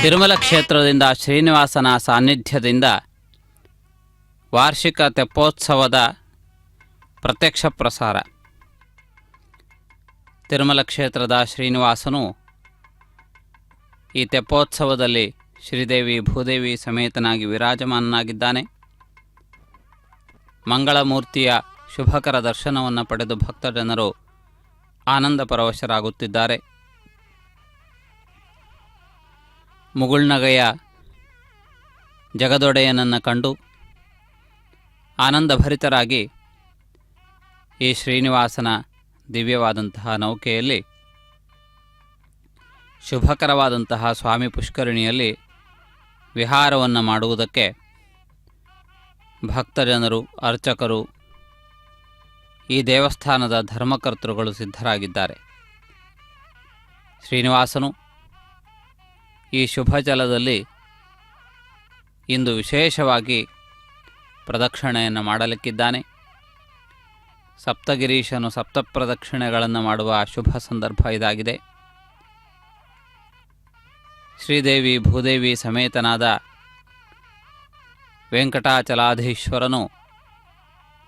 ತಿರುಮಲ ಕ್ಷೇತ್ರದಿಂದ ಶ್ರೀನಿವಾಸನ ಸಾನ್ನಿಧ್ಯದಿಂದ ವಾರ್ಷಿಕ ತೆಪ್ಪೋತ್ಸವದ ಪ್ರತ್ಯಕ್ಷ ಪ್ರಸಾರ. ತಿರುಮಲ ಕ್ಷೇತ್ರದ ಶ್ರೀನಿವಾಸನು ಈ ತೆಪ್ಪೋತ್ಸವದಲ್ಲಿ ಶ್ರೀದೇವಿ ಭೂದೇವಿ ಸಮೇತನಾಗಿ ವಿರಾಜಮಾನನಾಗಿದ್ದಾನೆ. ಮಂಗಳಮೂರ್ತಿಯ ಶುಭಕರ ದರ್ಶನವನ್ನು ಪಡೆದು ಭಕ್ತಜನರು ಆನಂದ ಪರವಶರಾಗುತ್ತಿದ್ದಾರೆ. ಮುಗುಳ್ನಗೆಯ ಜಗದೊಡೆಯನನ್ನು ಕಂಡು ಆನಂದಭರಿತರಾಗಿ ಈ ಶ್ರೀನಿವಾಸನ ದಿವ್ಯವಾದಂತಹ ನೌಕೆಯಲ್ಲಿ ಶುಭಕರವಾದಂತಹ ಸ್ವಾಮಿ ಪುಷ್ಕರಿಣಿಯಲ್ಲಿ ವಿಹಾರವನ್ನು ಮಾಡುವುದಕ್ಕೆ ಭಕ್ತಜನರು, ಅರ್ಚಕರು, ಈ ದೇವಸ್ಥಾನದ ಧರ್ಮಕರ್ತೃಗಳು ಸಿದ್ಧರಾಗಿದ್ದಾರೆ. ಶ್ರೀನಿವಾಸನು ಈ ಶುಭ ಜಲದಲ್ಲಿ ಇಂದು ವಿಶೇಷವಾಗಿ ಪ್ರದಕ್ಷಿಣೆಯನ್ನು ಮಾಡಲಿಕ್ಕಿದ್ದಾನೆ. ಸಪ್ತಗಿರೀಶನು ಸಪ್ತಪ್ರದಕ್ಷಿಣೆಗಳನ್ನು ಮಾಡುವ ಶುಭ ಸಂದರ್ಭ ಇದಾಗಿದೆ. ಶ್ರೀದೇವಿ ಭೂದೇವಿ ಸಮೇತನಾದ ವೆಂಕಟಾಚಲಾಧೀಶ್ವರನು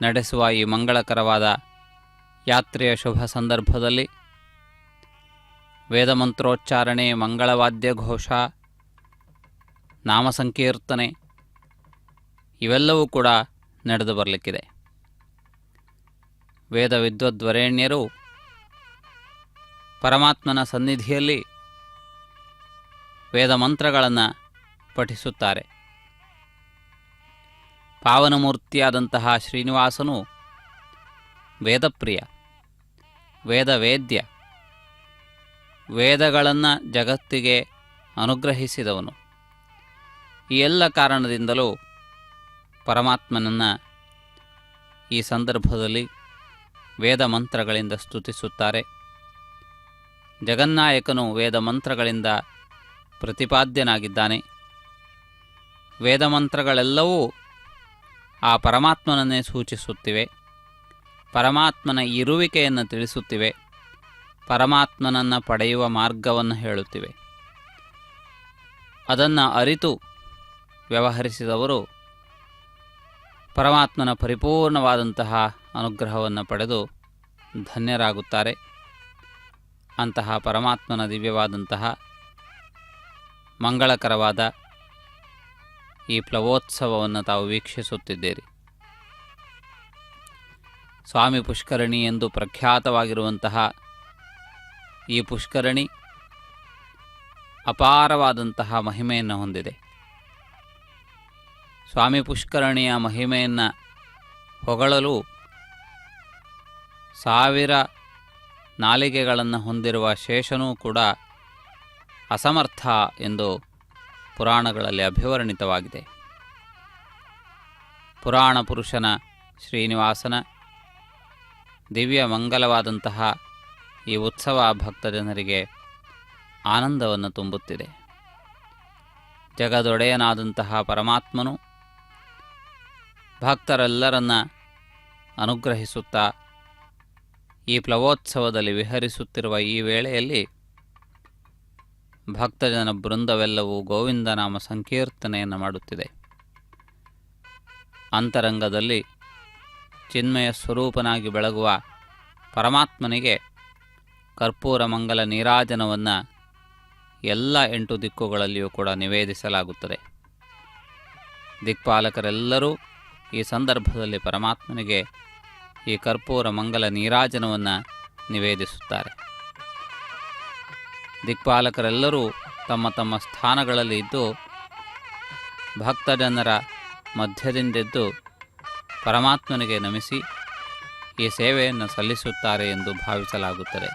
ನಡೆಸುವ ಈ ಮಂಗಳಕರವಾದ ಯಾತ್ರೆಯ ಶುಭ ಸಂದರ್ಭದಲ್ಲಿ ವೇದಮಂತ್ರೋಚ್ಚಾರಣೆ, ಮಂಗಳವಾದ್ಯ ಘೋಷ, ನಾಮಸಂಕೀರ್ತನೆ ಇವೆಲ್ಲವೂ ಕೂಡ ನಡೆದು ಬರಲಿಕ್ಕಿದೆ. ವೇದ ವಿದ್ವದ್ವರೇಣ್ಯರು ಪರಮಾತ್ಮನ ಸನ್ನಿಧಿಯಲ್ಲಿ ವೇದ ಮಂತ್ರಗಳನ್ನು ಪಠಿಸುತ್ತಾರೆ. ಪಾವನಮೂರ್ತಿಯಾದಂತಹ ಶ್ರೀನಿವಾಸನು ವೇದಪ್ರಿಯ, ವೇದವೇದ್ಯ, ವೇದಗಳನ್ನು ಜಗತ್ತಿಗೆ ಅನುಗ್ರಹಿಸಿದವನು. ಈ ಎಲ್ಲ ಕಾರಣದಿಂದಲೂ ಪರಮಾತ್ಮನನ್ನು ಈ ಸಂದರ್ಭದಲ್ಲಿ ವೇದ ಮಂತ್ರಗಳಿಂದ ಸ್ತುತಿಸುತ್ತಾರೆ. ಜಗನ್ನಾಯಕನು ವೇದ ಮಂತ್ರಗಳಿಂದ ಪ್ರತಿಪಾದ್ಯನಾಗಿದ್ದಾನೆ. ವೇದಮಂತ್ರಗಳೆಲ್ಲವೂ ಆ ಪರಮಾತ್ಮನನ್ನೇ ಸೂಚಿಸುತ್ತಿವೆ. ಪರಮಾತ್ಮನ ಇರುವಿಕೆಯನ್ನು ತಿಳಿಸುತ್ತಿವೆ. ಪರಮಾತ್ಮನನ್ನು ಪಡೆಯುವ ಮಾರ್ಗವನ್ನು ಹೇಳುತ್ತಿವೆ. ಅದನ್ನು ಅರಿತು ವ್ಯವಹರಿಸಿದವರು ಪರಮಾತ್ಮನ ಪರಿಪೂರ್ಣವಾದಂತಹ ಅನುಗ್ರಹವನ್ನು ಪಡೆದು ಧನ್ಯರಾಗುತ್ತಾರೆ. ಅಂತಹ ಪರಮಾತ್ಮನ ದಿವ್ಯವಾದಂತಹ ಮಂಗಳಕರವಾದ ಈ ಪ್ಲವೋತ್ಸವವನ್ನು ತಾವು ವೀಕ್ಷಿಸುತ್ತಿದ್ದೀರಿ. ಸ್ವಾಮಿ ಪುಷ್ಕರಣಿ ಎಂದು ಪ್ರಖ್ಯಾತವಾಗಿರುವಂತಹ ಈ ಪುಷ್ಕರಣಿ ಅಪಾರವಾದಂತಹ ಮಹಿಮೆಯನ್ನು ಹೊಂದಿದೆ. ಸ್ವಾಮಿ ಪುಷ್ಕರಣಿಯ ಮಹಿಮೆಯನ್ನು ಹೊಗಳಲು 1000 ನಾಲಿಗೆಗಳನ್ನು ಹೊಂದಿರುವ ಶೇಷನೂ ಕೂಡ ಅಸಮರ್ಥ ಎಂದು ಪುರಾಣಗಳಲ್ಲಿ ಅಭಿವರ್ಣಿತವಾಗಿದೆ. ಪುರಾಣ ಪುರುಷನ ಶ್ರೀನಿವಾಸನ ದಿವ್ಯ ಮಂಗಲವಾದಂತಹ ಈ ಉತ್ಸವ ಭಕ್ತಜನರಿಗೆ ಆನಂದವನ್ನು ತುಂಬುತ್ತಿದೆ. ಜಗದೊಡೆಯನಾದಂತಹ ಪರಮಾತ್ಮನು ಭಕ್ತರೆಲ್ಲರನ್ನ ಅನುಗ್ರಹಿಸುತ್ತಾ ಈ ಪ್ಲವೋತ್ಸವದಲ್ಲಿ ವಿಹರಿಸುತ್ತಿರುವ ಈ ವೇಳೆಯಲ್ಲಿ ಭಕ್ತಜನ ಬೃಂದವೆಲ್ಲವೂ ಗೋವಿಂದನಾಮ ಸಂಕೀರ್ತನೆಯನ್ನು ಮಾಡುತ್ತಿದೆ. ಅಂತರಂಗದಲ್ಲಿ ಚಿನ್ಮಯ ಸ್ವರೂಪನಾಗಿ ಬೆಳಗುವ ಪರಮಾತ್ಮನಿಗೆ ಕರ್ಪೂರ ಮಂಗಲ ನೀರಾಜನವನ್ನು ಎಲ್ಲ 8 ದಿಕ್ಕುಗಳಲ್ಲಿಯೂ ಕೂಡ ನಿವೇದಿಸಲಾಗುತ್ತದೆ. ದಿಕ್ಪಾಲಕರೆಲ್ಲರೂ ಈ ಸಂದರ್ಭದಲ್ಲಿ ಪರಮಾತ್ಮನಿಗೆ ಈ ಕರ್ಪೂರ ಮಂಗಲ ನೀರಾಜನವನ್ನು ನಿವೇದಿಸುತ್ತಾರೆ. ದಿಕ್ಪಾಲಕರೆಲ್ಲರೂ ತಮ್ಮ ತಮ್ಮ ಸ್ಥಾನಗಳಲ್ಲಿ ಇದ್ದು ಭಕ್ತಜನರ ಮಧ್ಯದಿಂದೆದ್ದು ಪರಮಾತ್ಮನಿಗೆ ನಮಿಸಿ ಈ ಸೇವೆಯನ್ನು ಸಲ್ಲಿಸುತ್ತಾರೆ ಎಂದು ಭಾವಿಸಲಾಗುತ್ತದೆ.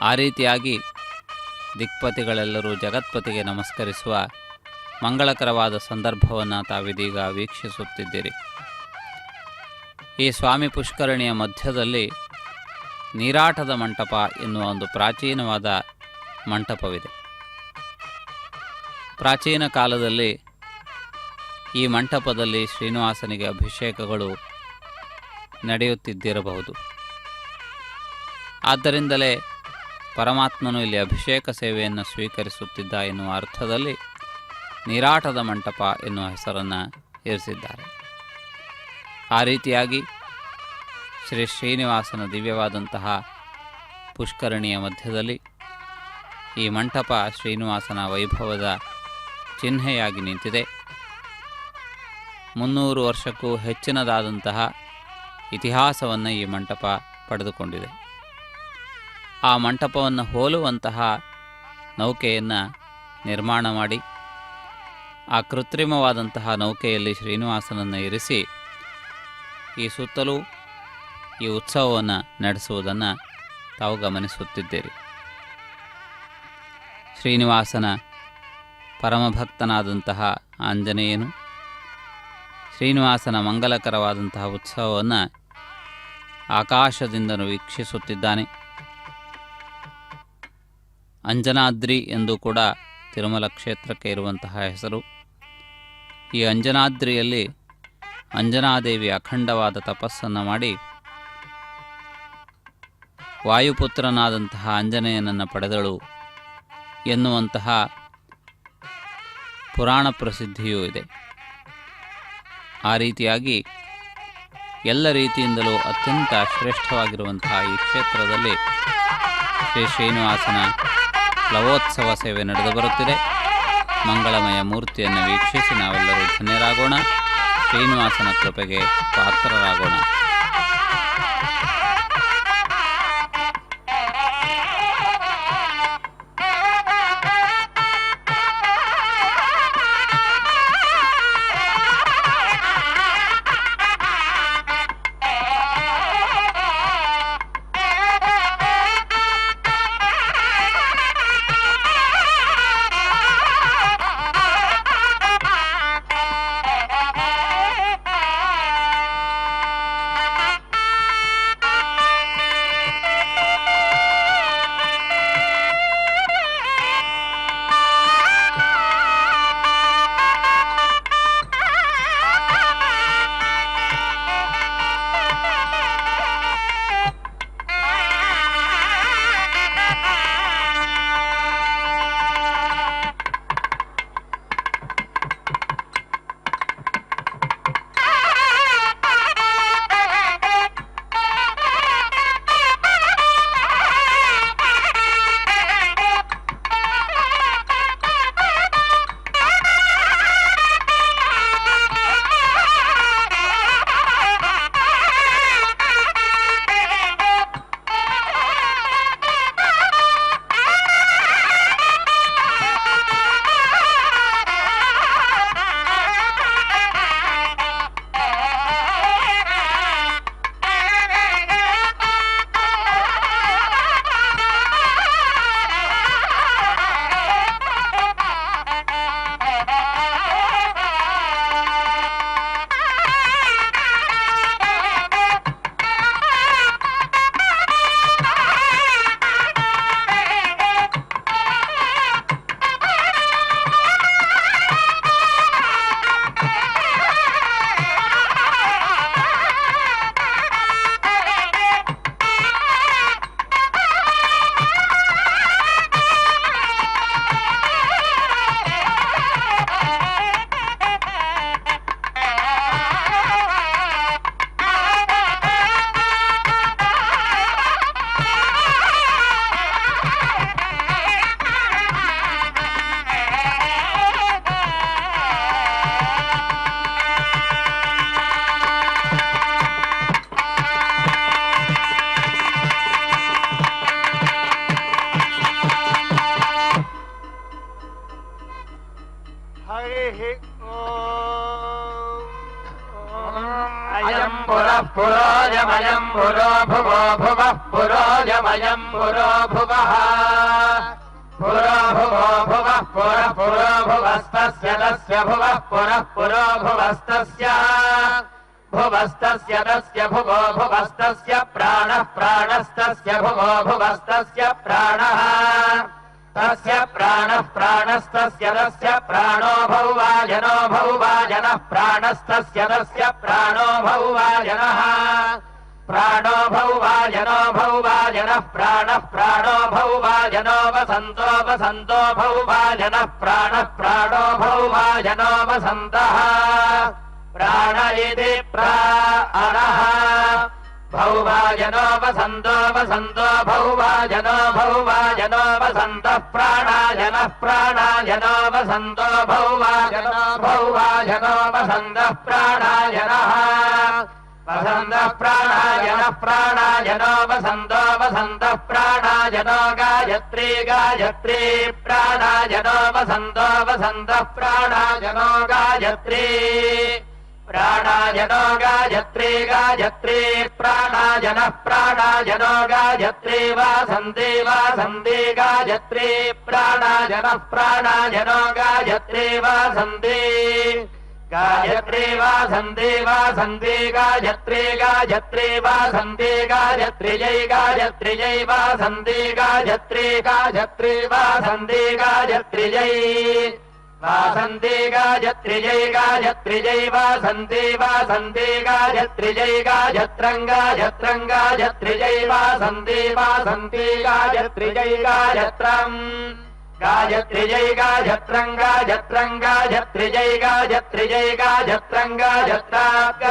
ಆ ರೀತಿಯಾಗಿ ದಿಕ್ಪತಿಗಳೆಲ್ಲರೂ ಜಗತ್ಪತಿಗೆ ನಮಸ್ಕರಿಸುವ ಮಂಗಳಕರವಾದ ಸಂದರ್ಭವನ್ನು ತಾವಿದೀಗ ವೀಕ್ಷಿಸುತ್ತಿದ್ದೀರಿ. ಈ ಸ್ವಾಮಿ ಪುಷ್ಕರಣಿಯ ಮಧ್ಯದಲ್ಲಿ ನೀರಾಟದ ಮಂಟಪ ಎನ್ನುವ ಒಂದು ಪ್ರಾಚೀನವಾದ ಮಂಟಪವಿದೆ. ಪ್ರಾಚೀನ ಕಾಲದಲ್ಲಿ ಈ ಮಂಟಪದಲ್ಲಿ ಶ್ರೀನಿವಾಸನಿಗೆ ಅಭಿಷೇಕಗಳು ನಡೆಯುತ್ತಿದ್ದಿರಬಹುದು. ಆದ್ದರಿಂದಲೇ ಪರಮಾತ್ಮನು ಇಲ್ಲಿ ಅಭಿಷೇಕ ಸೇವೆಯನ್ನು ಸ್ವೀಕರಿಸುತ್ತಿದ್ದ ಎನ್ನುವ ಅರ್ಥದಲ್ಲಿ ನೀರಾಟದ ಮಂಟಪ ಎನ್ನುವ ಹೆಸರನ್ನು ಇರಿಸಿದ್ದಾರೆ. ಆ ರೀತಿಯಾಗಿ ಶ್ರೀ ಶ್ರೀನಿವಾಸನ ದಿವ್ಯವಾದಂತಹ ಪುಷ್ಕರಣಿಯ ಮಧ್ಯದಲ್ಲಿ ಈ ಮಂಟಪ ಶ್ರೀನಿವಾಸನ ವೈಭವದ ಚಿಹ್ನೆಯಾಗಿ ನಿಂತಿದೆ. 300 ವರ್ಷಕ್ಕೂ ಹೆಚ್ಚಿನದಾದಂತಹ ಇತಿಹಾಸವನ್ನು ಈ ಮಂಟಪ ಪಡೆದುಕೊಂಡಿದೆ. ಆ ಮಂಟಪವನ್ನು ಹೋಲುವಂತಹ ನೌಕೆಯನ್ನು ನಿರ್ಮಾಣ ಮಾಡಿ ಆ ಕೃತ್ರಿಮವಾದಂತಹ ನೌಕೆಯಲ್ಲಿ ಶ್ರೀನಿವಾಸನನ್ನು ಇರಿಸಿ ಈ ಸುತ್ತಲೂ ಈ ಉತ್ಸವವನ್ನು ನಡೆಸುವುದನ್ನು ತಾವು ಗಮನಿಸುತ್ತಿದ್ದೀರಿ. ಶ್ರೀನಿವಾಸನ ಪರಮಭಕ್ತನಾದಂತಹ ಆಂಜನೇಯನು ಶ್ರೀನಿವಾಸನ ಮಂಗಲಕರವಾದಂತಹ ಉತ್ಸವವನ್ನು ಆಕಾಶದಿಂದಲೂ ವೀಕ್ಷಿಸುತ್ತಿದ್ದಾನೆ. ಅಂಜನಾದ್ರಿ ಎಂದು ಕೂಡ ತಿರುಮಲ ಕ್ಷೇತ್ರಕ್ಕೆ ಇರುವಂತಹ ಹೆಸರು. ಈ ಅಂಜನಾದ್ರಿಯಲ್ಲಿ ಅಂಜನಾದೇವಿ ಅಖಂಡವಾದ ತಪಸ್ಸನ್ನು ಮಾಡಿ ವಾಯುಪುತ್ರನಾದಂತಹ ಆಂಜನೇಯನನ್ನು ಪಡೆದಳು ಎನ್ನುವಂತಹ ಪುರಾಣ ಪ್ರಸಿದ್ಧಿಯೂ ಇದೆ. ಆ ರೀತಿಯಾಗಿ ಎಲ್ಲ ರೀತಿಯಿಂದಲೂ ಅತ್ಯಂತ ಶ್ರೇಷ್ಠವಾಗಿರುವಂತಹ ಈ ಕ್ಷೇತ್ರದಲ್ಲಿ ಶ್ರೀ ಶ್ರೀನಿವಾಸನ ಲವೋತ್ಸವ ಸೇವೆ ನಡೆದು ಬರುತ್ತಿದೆ. ಮಂಗಳಮಯ ಮೂರ್ತಿಯನ್ನು ವೀಕ್ಷಿಸಿ ನಾವೆಲ್ಲರೂ ಧನ್ಯರಾಗೋಣ, ಶ್ರೀನಿವಾಸನ ಕೃಪೆಗೆ ಪಾತ್ರರಾಗೋಣ. पुरोजमयम् पुरो भुवो भुवः पुरोजमयम् पुरो भुवः पुरो भुवो भुवः पुरः पुरो भुवस्तस्य तस्य भुवः पुरः पुरो भुवस्तस्य भुवस्तस्य तस्य भुवो भुवस्तस्य प्राणः प्राणस्तस्य भुवो भुवस्तस्य प्राणः तस्य प्राणः प्राणस्तस्य तस्य प्राणो भौवाजनः प्राणस्तस्य तस्य प्राणो भौवाजनः प्राणो भौवाजनो भौवाजनः प्राणः प्राणो भौवाजनो वसन्तो वसन्तो भौवाजनः प्राणः प्राणो भौवाजनो वसन्तः प्राण इति प्राणः भौवाजनो वसन्तो वसन्तो भौवाजनो भौवाजनो वसन्तः प्राणाजनः प्राणाजनो वसन्तो भौवाजनो भौवाजनो वसन्तः प्राणाजनः वसन्तः प्राणाजनः प्राणाजनो वसन्तो वसन्तः प्राणाजनो गायत्री गायत्री प्राणाजनो वसन्तो वसन्तः प्राणाजनो गायत्री प्राणाजनो गायत्री गायत्री प्राणाजनः प्राणाजनो गायत्री वासन्ति वासन्ति गायत्री प्राणाजनः प्राणाजनो गायत्री वासन्ति गायत्री वासन्ति वासन्ति गायत्री गायत्री वासन्ति गायत्री जय वासन्ति गायत्री गायत्री वासन्ति गायत्री जय वासन्ति गायत्री जय वासन्ति वासन्ति गायत्री जय गायत्रं गायत्री जय वासन्ति वासन्ति गायत्री जय गायत्रम् गायत्री जय गायत्रं गायत्री जय गायत्रं गायत्रात्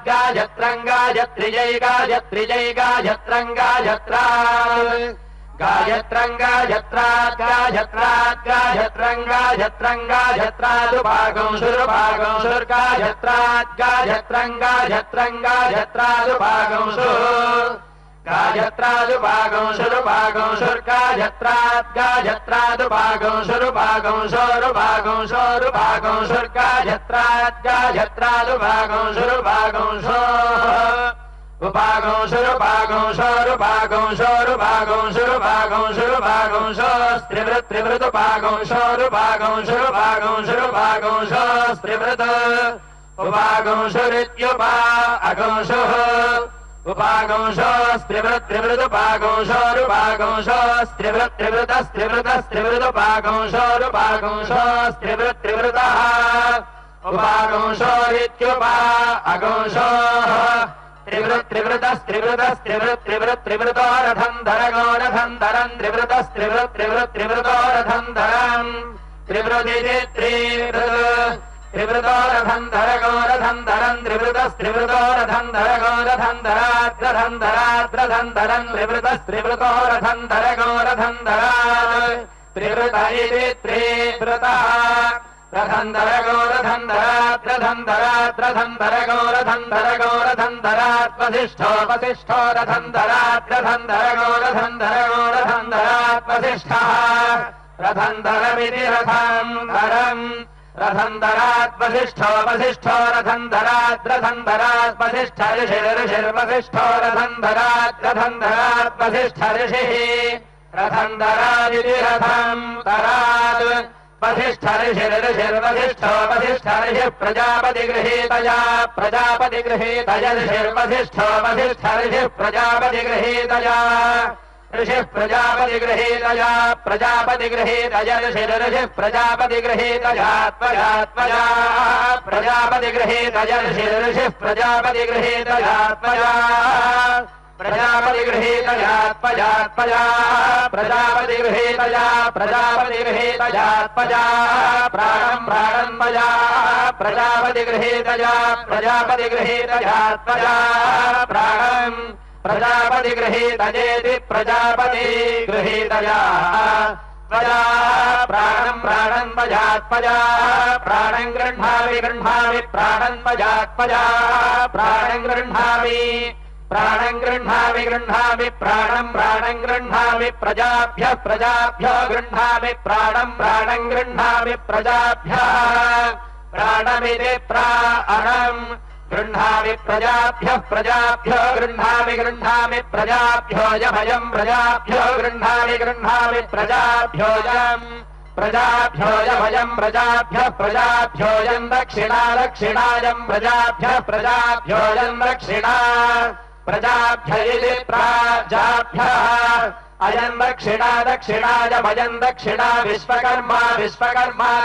गायत्रं गायत्री जय गायत्रं गायत्रात् गायत्रं गायत्रात् गायत्रं गायत्रादुभागं शुर्गायत्रात् गायत्रं गायत्रादुभागं गायत्रादुभागं शुर्गायत्रात् गायत्रादुभागं शुरुभागं शुर्गायत्रात् गायत्रादुभागं शुरुभागं उपागं शुरुभागं शुरुभागं त्रिवृतुभागं शुरुभागं स्त्रिवृत उपागं शुरित्युपागं उपागं स्त्रिवृतुपागं शुरुभागं स्त्रिवृतुपागं शुरुभागं स्त्रिवृतः उपागं शोरित्युपागं त्रिवृतोरथं धरं त्रिवृतोरथं धरम् त्रिवृदिति त्रिवृतोरथं धरगोरथं धरं त्रिवृतोरथं धरगोरथं धराद्रथं धरं त्रिवृतोरथं धरगोरथं धरात् त्रिवृत इति त्रिवृतः रथं धरगोरथं धराद्रथं धरात् वसिष्ठो रथं धराद्रथं धरगोरथं धरात् वसिष्ठः रथं धरमिति रथं धरम् रथं धरात् वसिष्ठो रथं धरात् वसिष्ठ ऋषिर्वसिष्ठो रथं धरात् वसिष्ठ ऋषिः रथं धरादिति रथं धरात् वसिष्ठ ऋषिर्वसिष्ठो वसिष्ठ ऋषिः प्रजापतिगृहीतया ऋषिर्वसिष्ठो वसिष्ठ ऋषिः प्रजापतिगृहीतया ऋषिः प्रजापतिगृहीतया ऋषिः प्रजापतिगृहीतया त्वया प्रजापतिगृहीतया ऋषिः प्रजापतिगृहीतया त्वया प्रजापतिगृहीतया त्वया प्रजापतिगृहीतया त्वया प्राणं त्वया प्रजापतिगृहीतया त्वया प्राणम् प्रजापतिगृहीतयेति प्रजापतिगृहीतया त्वया प्राणं त्वया प्राणं गृह्णामि प्राणं त्वया प्राणं गृह्णामि प्राणं गृह्णामि प्राणं गृह्णामि प्रजाभ्यः गृह्णामि प्राणं गृह्णामि प्रजाभ्यः प्राणमिति प्राणम् गृह्णामि प्रजाभ्यः गृह्णामि प्रजाभ्यो यमयम् प्रजाभ्यो गृह्णामि प्रजाभ्योऽयम् प्रजाभ्योऽयमयम् प्रजाभ्योऽयम् दक्षिणायम् प्रजाभ्योऽयम् दक्षिणा प्रजाभ्य इति प्राजाभ्यः अयम् दक्षिणायमयम् दक्षिणा विश्वकर्मा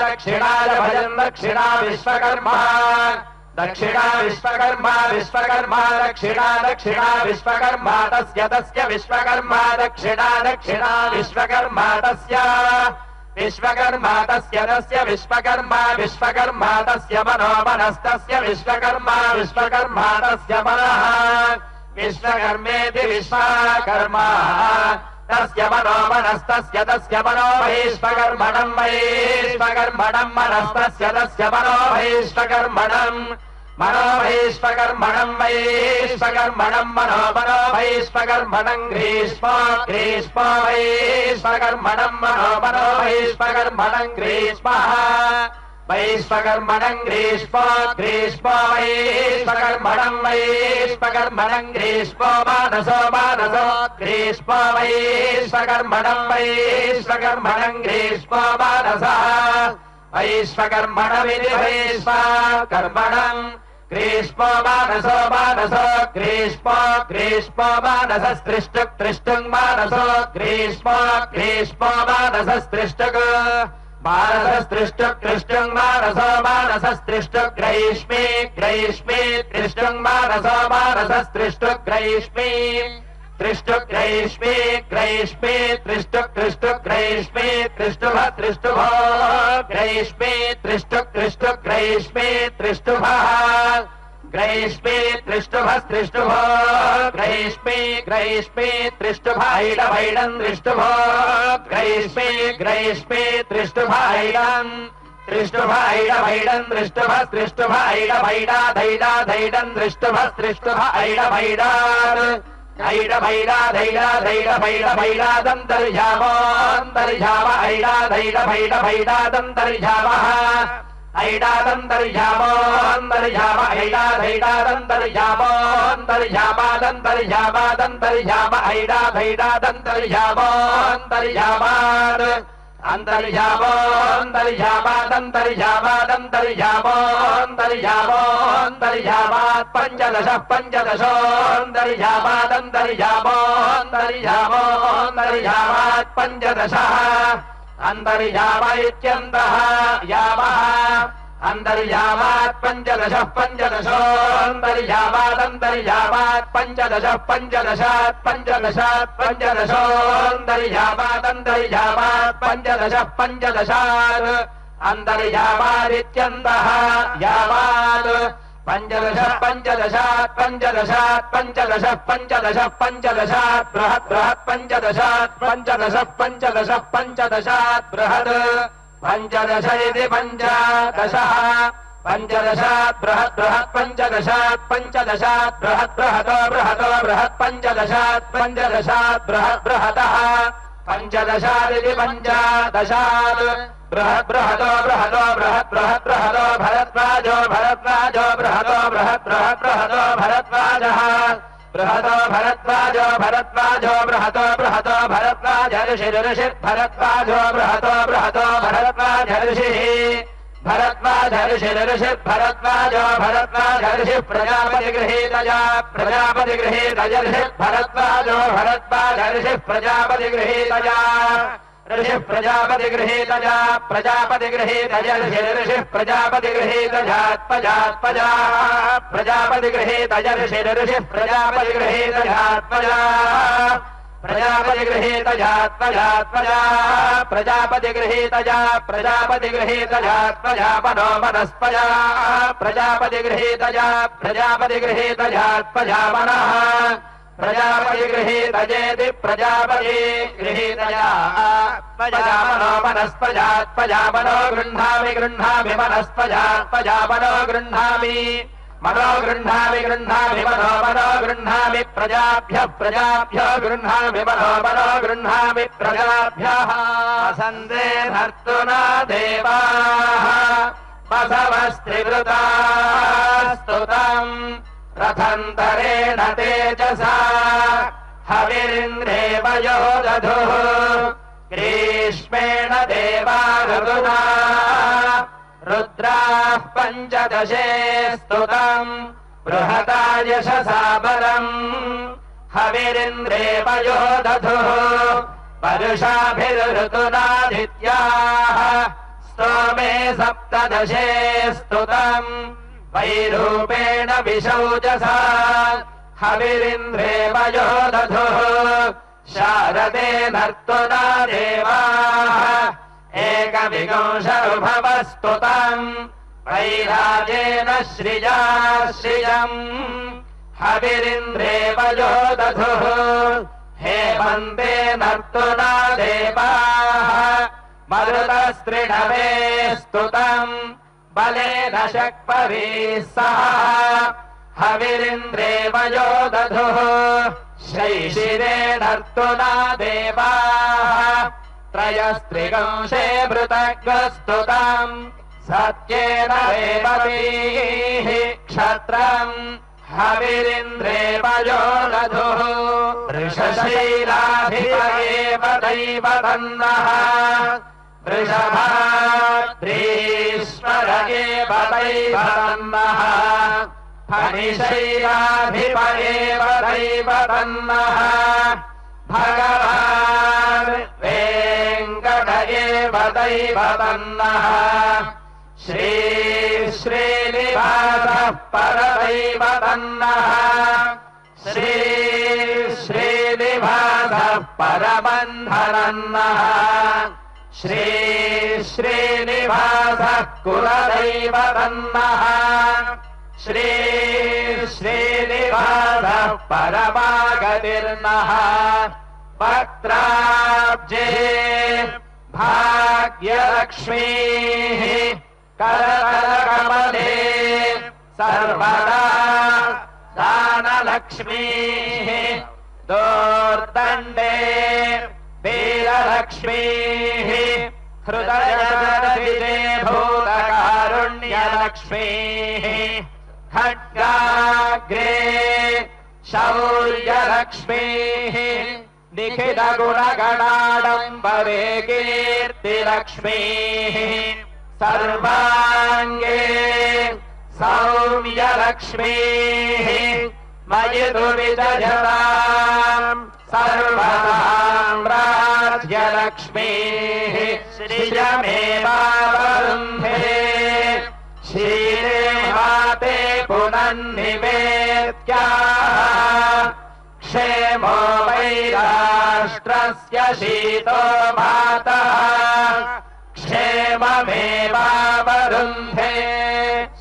दक्षिणायमयम् दक्षिणा विश्वकर्मा दक्षिणा विश्वकर्मा विश्वकर्मा दक्षिणा दक्षिणा विश्वकर्मा तस्य तस्य विश्वकर्मा दक्षिणा दक्षिणा विश्वकर्मा तस्य विश्वकर्मा तस्य तस्य विश्वकर्मा विश्वकर्मा तस्य मनो मनस्तस्य विश्वकर्मा विश्वकर्मा तस्य मनः विश्वकर्मेति विश्वकर्मा तस्य मनो मनस्तस्य तस्य मनो वैश्वकर्मणम् वैश्वकर्मणम् मनस्तस्य तस्य मनो वैश्वकर्मणम् मनो वैश्वकर्मणम् वैश्वकर्मणम् मनो मनो वैश्वकर्मणम् ग्रीष्मो ग्रीष्मो वैश्वकर्मणम् मनो मनो वैश्वकर्मणम् ग्रीष्मः वैश्वकर्मणम् ग्रीष्मो ग्रीष्मो वैश्वकर्मणम् वैश्वकर्मणम् ग्रीष्मो मानसो मानसो ग्रीष्मो वैश्वकर्मणम् वैश्वकर्मणम् ग्रीष्मो मानसः वैश्वकर्मणमिति वैश्वकर्मणम् ग्रीष्मो मानसो मानसो ग्रीष्मो ग्रीष्मो मानसस्त्रिष्टुक् त्रिष्टुङ् मानसो ग्रीष्मो ग्रीष्मो मानसस्त्रिष्टुक् मानसस्त्रिष्टुक् त्रिष्टुङ् मानसो मानसस्त्रिष्टुक् ग्रैष्मी ग्रैष्मी त्रिष्टुङ् मानसो मानसस्त्रिष्टुक् ग्रैष्मी त्रिष्टुक् ग्रैष्मी ग्रैष्मी त्रिष्टुक् त्रिष्टुक् ग्रैष्मी त्रिष्टुभः त्रिष्टुभो ग्रैष्मी त्रिष्टुक् त्रिष्टुक् ग्रैष्मी त्रिष्टुभः ग्रैष्मी त्रिष्टुभस्त्रिष्टुभो ग्रैष्मी ग्रैष्मी त्रिष्टुभैडभैडम् त्रिष्टुभो ग्रैष्मी ग्रैष्मी त्रिष्टुभैडम् त्रिष्टुभैडभैडम् त्रिष्टुभस्त्रिष्टुभैडभैडाधैडाधैडम् त्रिष्टुभस्त्रिष्टुभैडभैडात् ऐडभैडाधैडाधैडभैडभैडादन्तर्यामोऽन्तर्याम ऐडाधैडभैडभैडादन्तर्यामः ऐडादन्तर्यामोऽन्तर्याम ऐडाधैडादन्तर्यामोऽन्तर्यामादन्तर्यामादन्तर्याम ऐडाधैडादन्तर्यामोऽन्तर्यामात् अन्तर्यामोऽन्तर्यामादन्तर्यामोऽन्तर्यामोऽन्तर्यामात् पञ्चदशः पञ्चदशोऽन्तर्यामादन्तर्यामोऽन्तर्यामोऽन्तर्यामात् पञ्चदशः अन्तर्याम इत्यन्तः यामः अन्तर्यामात् पञ्चदशः पञ्चदशोऽन्तर्यामादन्तर्यामात् पञ्चदशः पञ्चदशात् पञ्चदशात् पञ्चदशोऽन्तर्यामादन्तर्यामात् पञ्चदशः पञ्चदशात् अन्तर्यामादित्यन्तः यामात् पञ्चदशः पञ्चदशात् पञ्चदशात् पञ्चदशः पञ्चदशः पञ्चदशात् बृहत् बृहत् पञ्चदशात् पञ्चदशः पञ्चदशः पञ्चदशात् बृहत् पञ्चदश इति पञ्चदशः पञ्चदशात् बृहत् बृहत् पञ्चदशात् पञ्चदशात् बृहत् बृहतो बृहतो बृहत् पञ्चदशात् पञ्चदशात् बृहत् बृहतः पञ्चदशादिति पञ्चदशात् बृहत् बृहतो बृहतो बृहत् बृहत् बृहतो भरद्वाजो भरद्वाजो बृहतो बृहत् बृहत् बृहतो भरद्वाजः बृहतो भरद्वाजो भरद्वाजो बृहतो बृहतो भरद्वाजऋषिर्षिः भरद्वाजो बृहतो बृहतो भरद्वाजऋषिः भरद्वाजऋषिर्षिः भरद्वाजो भरद्वाजऋषिः प्रजापतिगृहीतया प्रजापतिगृहीतयर्षिः भरद्वाजो भरद्वाजऋषिः प्रजापतिगृहीतया ऋषिः प्रजापतिगृहीतया प्रजापतिगृहीतयर्षिर्षिः प्रजापतिगृहीतयात्पजात्पजा प्रजापतिगृहीतयर्षिर्षिः प्रजापतिगृहीतयात्पजा प्रजापतिगृहीतयात्पजात्पजा प्रजापतिगृहीतया प्रजापतिगृहीतयात्पजा मनो मनस्पजा प्रजापतिगृहीतया प्रजापतिगृहीतयात्पजा मनः प्रजापतिगृहीतयेति प्रजापतिगृहीतया पजा मनो मनस्पजात्पजा मनो गृह्णामि गृह्णामि मनस्पजात्पजा मनो गृह्णामि मनो गृह्णामि गृह्णामि मनो मनो गृह्णामि प्रजाभ्यः प्रजाभ्यो गृह्णामि मनो मनो गृह्णामि प्रजाभ्यः वसन्ते धर्तुना देवाः बसवस्त्रिवृताः स्तुतम् रथन्तरेण तेजसा हविरिन्द्रेव यो दधुः ग्रीष्मेण देवा ऋतुना रुद्राः पञ्चदशे स्तुतम् बृहता यशसा बलम् हविरिन्द्रेव यो दधुः परुषाभिर्ऋतुनादित्याः स्तोमे सप्तदशे स्तुतम् वैरूपेण विशौचसा हविरिन्द्रे वयो दधुः शारदे नर्तुना देवाः एकविगुंशरुभवस्तुतम् वैराजेन श्रिया श्रियम् हविरिन्द्रे वयो दधुः हेमन्ते नर्तुना देवाः मरुतस्त्रिणवे स्तुतम् बलेन शक्परीः सह हविरिन्द्रे वयो दधुः शैशिरे नर्तुना देवाः त्रयस्त्रिगंशे मृतग्स्तुतम् सत्येन रेवतीः क्षत्रम् हविरिन्द्रे वयो दधुः वृषशैलाधिपयेव दैव तन्नः वृषभाद्रीश्वर एव दैव तन्नः फणिशैलाधिपयेव दैव तन्नः भगवान् वेङ्कट एव दैव तन्नः श्री श्रीनिवासः परदैव तन्नः श्री श्रीनिवासः परबन्धनन्नः श्री श्रीनिवासः कुलदैव तन्नः श्री श्रीनिवासः परमागतिर्नः वक्त्राब्जे भाग्यलक्ष्मीः करकमले सर्वदा दानलक्ष्मीः दोर्दण्डे वीरलक्ष्मीः हृदयविजे भूतकारुण्यलक्ष्मीः खड्गाग्रे शौर्यलक्ष्मीः निखिलगुणगणाडम्बरे कीर्तिलक्ष्मीः सर्वाङ्गे सौम्यलक्ष्मीः मयि दुर्विजयताम् सर्वसाम्राज्यलक्ष्मीः श्रियमेवावरुन्धे क्षीरे माते पुनन्निवेद्याः क्षेमो वैराष्ट्रस्य शीतो मातः क्षेममेवावरुन्धे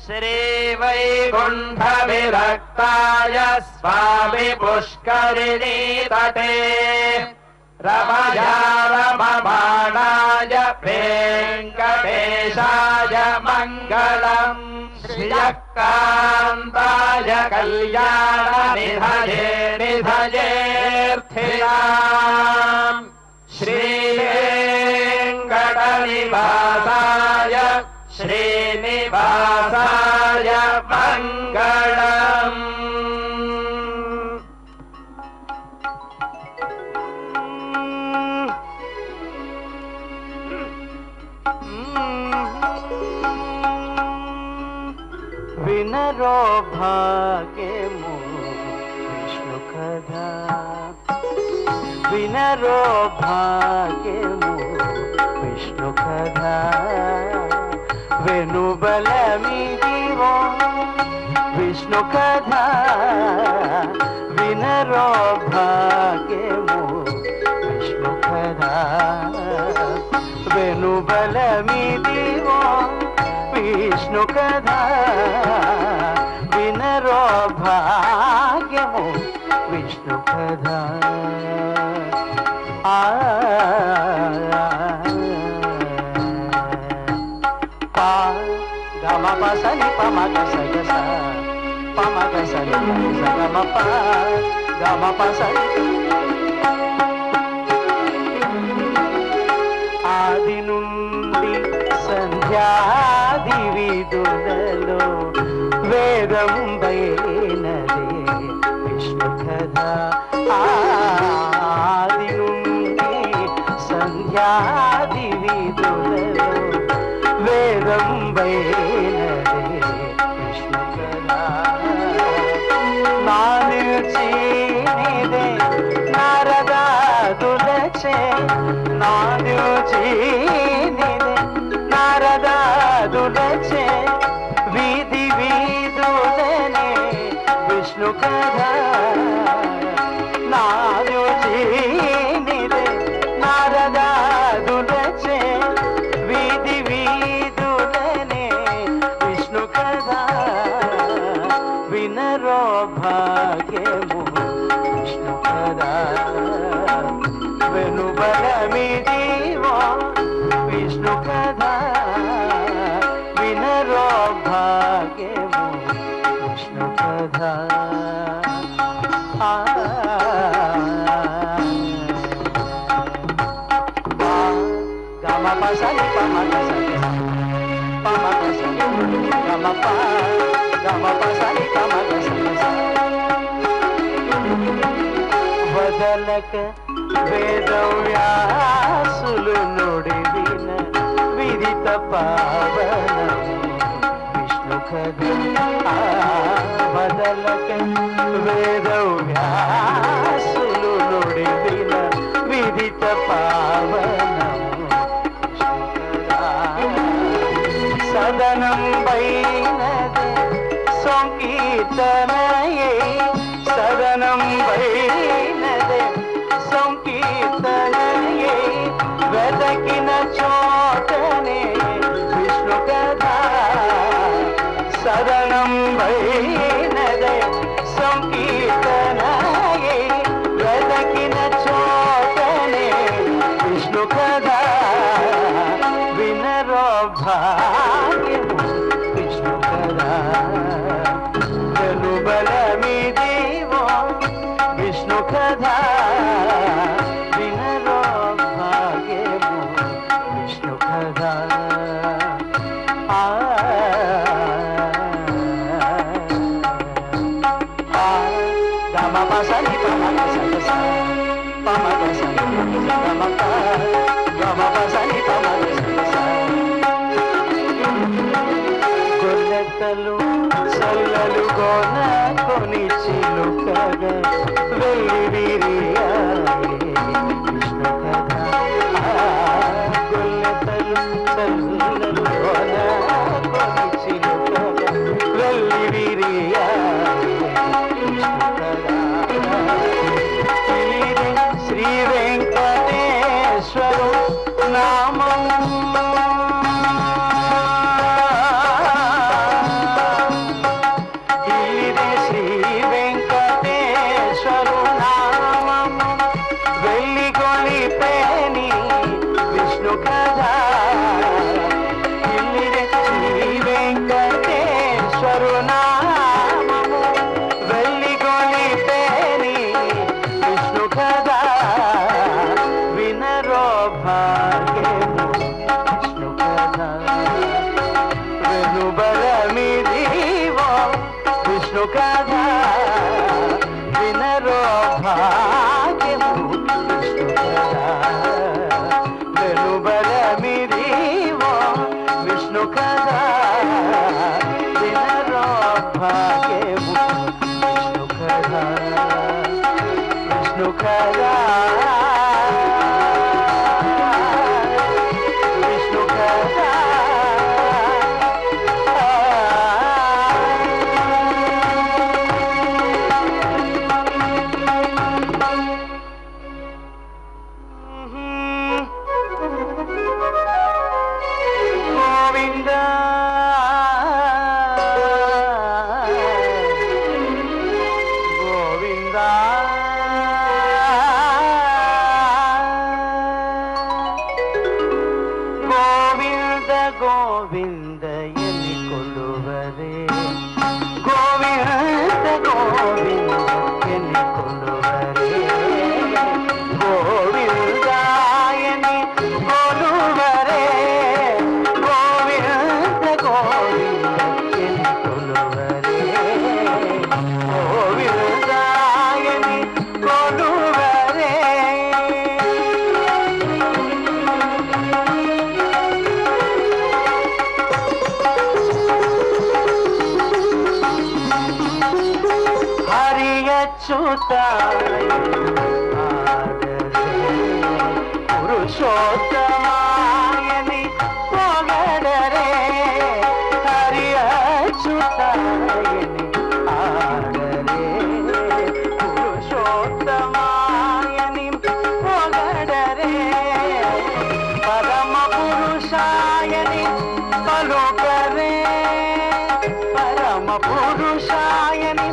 श्रीवैकुण्ठविरक्ताय स्वामि पुष्करिणी तटे रमया रममाणाय वेङ्कटेशाय मङ्गलम् श्रियः कान्ताय कल्याणनिधये निधयेऽर्थिनाम् श्रीवेङ्कटनिवासाय श्रीनिवासाय मङ्गलम् विनरो भाग्यमु विष्णु कथा विनरो भाग्यमु विष्णु कथा वेणुबलमिदिवो विष्णु कथा विनरो भाग्यमु विष्णु कथा वेणुबलमिदिवो विष्णु कथा विनरो भाग्यमु विष्णु कथा गम पसनि पमग सगस पमग सनि गम प गम पसनि आदि నుండి సంధ్యాది విదులలో వేదం బైనదే విష్ణు కథ ఆది నుండి సంధ్యాది విదులలో వేదం బైనదే విష్ణు కథ నానిల్చినిదే నారదాదులచే నానిల్చినిదే నారదాదులచే వీధి వీధి వెనుబలమిదివో విష్ణు కథ వినరో భాగ్యము విష్ణు కథ. గమ పసని పమ గసని పమ గసని గమ ప గమ పసని పమ గసని వదలక వేదవ్యాసులు నుడివిన విదిత పావనము విష్ణు కథ. వదలక వేదవ్యాసులు నుడివిన విదిత పావనము విష్ణు కథ. సదనం వైనదే సంకీర్తనయే సదనం వైనదే సంకీర్తనయే వెదకిన చోటనే విష్ణు కథ. సదనం వైనదే సంకీర్తనయే వెదకిన చోటనే విష్ణు కథ. వినరో భాగ్యము విష్ణు కథ. వెనుబలమిదివో విష్ణు కథ వినరో భాగ్యము విష్ణు కథ. గమ పసని పమ గసని పమ గసని గమ ప గమ పసని పమ గసని. గొల్లెత్తలు సల్లలు గోన కొని చిలుకగా వెళ్ళి విరియాయే విష్ణు కథ. గొల్లెత్తలు సల్లలు గోన కొని చిలుకగా వెళ్ళి విరియాయే విష్ణు కథ. శ్రీ వెంకటేశ్వరు నామం విష్ణు కథ. వినరో భాగ్యము విష్ణు కథ. వెనుబలమిదివో విష్ణు కథ. వినరో భాగ్యము విష్ణు కథ. విష్ణు కథ. విష్ణు కథ. ಗೋವಿಂದ ಎಲ್ಲಿ ಕೊಡುವರೆ ಗೋವಿಂದ ಗೋವಿಂದ ಎಲ್ಲಿ ಕೊಡುವರೆ ಗೋವಿಂದ ಎಲ್ಲಿ ಕೊಡುವರೆ ಗೋವಿಂದ ಗೋವಿಂದ ಎಲ್ಲಿ ಕೊಡುವರೆ ಗೋವಿಂದ ಎಲ್ಲಿ ಕೊಡುವರೆ. పురుషోత్తమాయని పొగడరే హరి అచ్యుతాయని ఆడరే పురుషోత్తమాయని పొగడరే పరమ పురుషాయని పలుకరే పరమ పురుషాయని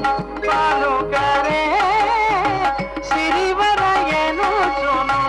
పలుకరే సిరివరయను చును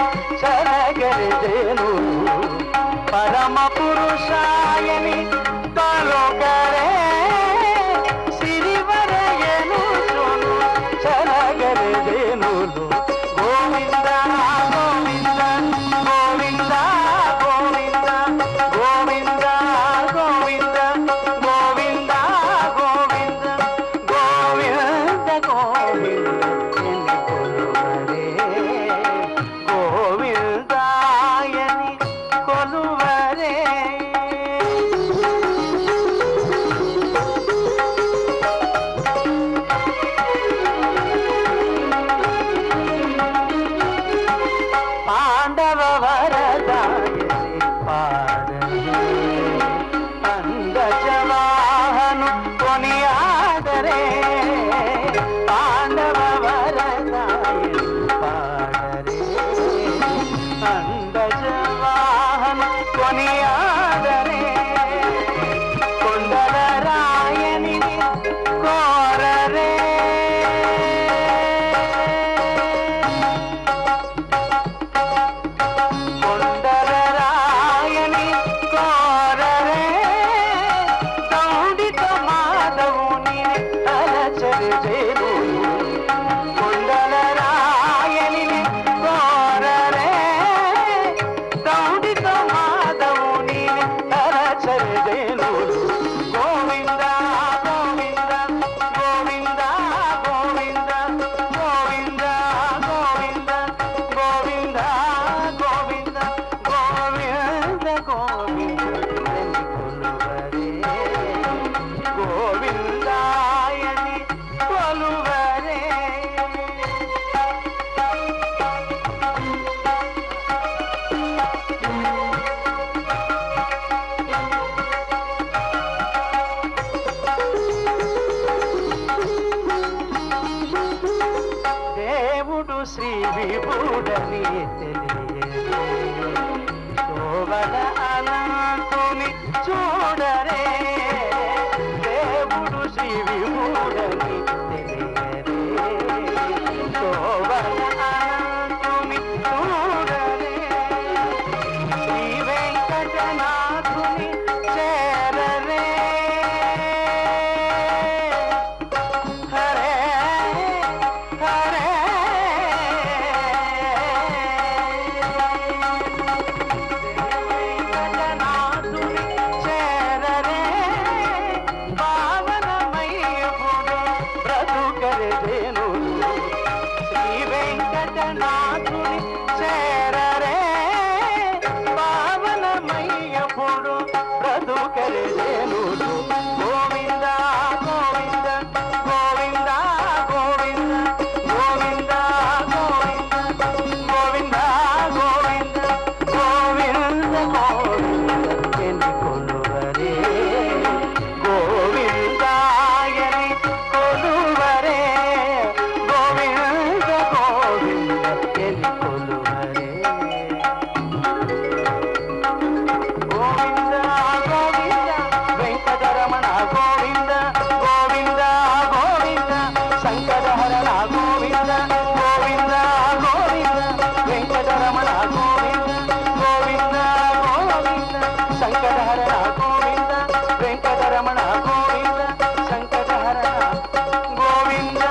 తెలియదే శోభన అనంతుని చూడరే దేవుడు శ్రీ విభుడని తెలియదే శోభన అనంతుని చూడరే శ్రీ వెంకటనాథుని చేరరే హరే హరే వెంకటనాథుని చేరరే పావనమయ్యపుడు బ్రతుకరెదెను శ్రీ వెంకటనాథుని చేరరే పావనమయ్యపుడు బ్రతుకరెదెను గోవింద గోవింద గోవింద గోవింద గోవింద గోవింద గోవింద గోవింద గోవింద ఎన్ని కొలువరే గోవిందాయని కొలువరే గోవింద గోవింద ఎన్ని కొలువరే గోవింద గోవింద వెంకటరమణ గోవింద గోవింద గోవింద శంకరహరణ గోవింద గోవింద గోవింద వెంకటరమణ గోవింద గోవింద గోవింద శంకరహరణ గోవింద వెంకటరమణ గోవింద శంకరహరణ గోవింద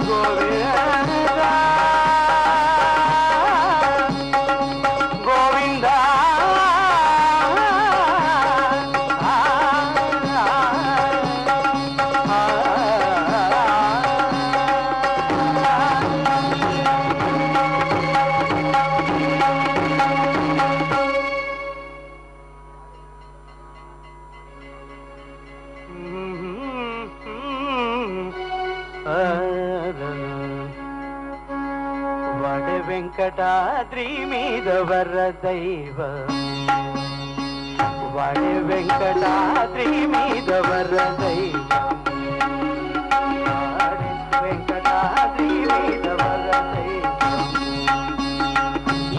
గోవింద గోవింద వడ వెంకటాద్రి మీద వరదైవ వడ వెంకటాద్రి మీద వరదైవ వెంకటాద్రి మీద వరదైవ